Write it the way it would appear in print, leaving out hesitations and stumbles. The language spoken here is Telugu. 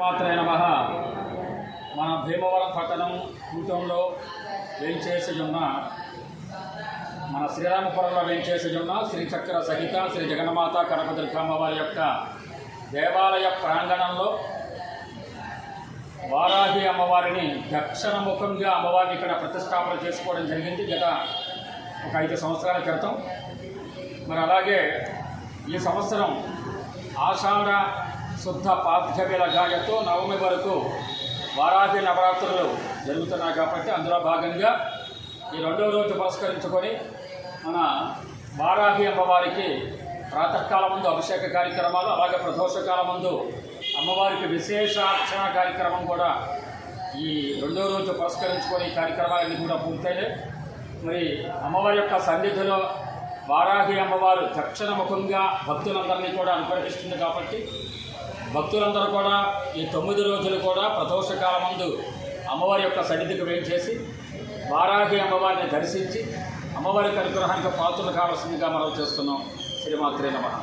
మాత్రే నమః. మన భీమవరం పట్టణం కూటంలో వేంచేసి ఉన్న మన శ్రీరామపురంలో వేంచేసి ఉన్న శ్రీచక్ర సహిత శ్రీ జగన్మాత కనకదుర్గమ్మ వారి యొక్క దేవాలయ ప్రాంగణంలో వారాహి అమ్మవారిని దక్షిణముఖంగా అమ్మవారిని ఇక్కడ ప్రతిష్టాపన చేసుకోవడం జరిగింది గత ఒక 5 సంవత్సరాల క్రితం. మరి అలాగే ఈ సంవత్సరం ఆషాఢ శుద్ధ పాఠ్యవేల గాయతో నవమి వరకు వారాహి నవరాత్రులు జరుగుతున్నాయి కాబట్టి అందులో భాగంగా ఈ 2వ రోజు పురస్కరించుకొని మన వారాహి అమ్మవారికి ప్రాతకాలం ముందు అభిషేక కార్యక్రమాలు, అలాగే ప్రదోషకాలం ముందు అమ్మవారికి విశేష అర్చన కార్యక్రమం కూడా ఈ 2వ రోజు పురస్కరించుకొని కార్యక్రమాలన్నీ కూడా పూర్తయినాయి. మరి అమ్మవారి యొక్క సన్నిధిలో వారాహి అమ్మవారు దక్షిణముఖంగా భక్తులందరినీ కూడా అనుగ్రహిస్తుంది కాబట్టి భక్తులందరూ కూడా ఈ 9 రోజులు కూడా ప్రదోషకాలం ముందు అమ్మవారి యొక్క సన్నిధికి వేంచేసి వారాహి అమ్మవారిని దర్శించి అమ్మవారి అనుగ్రహానికి పాత్రలు కావాల్సిందిగా మనం చేస్తున్నాం. శ్రీమాత్రే నమః.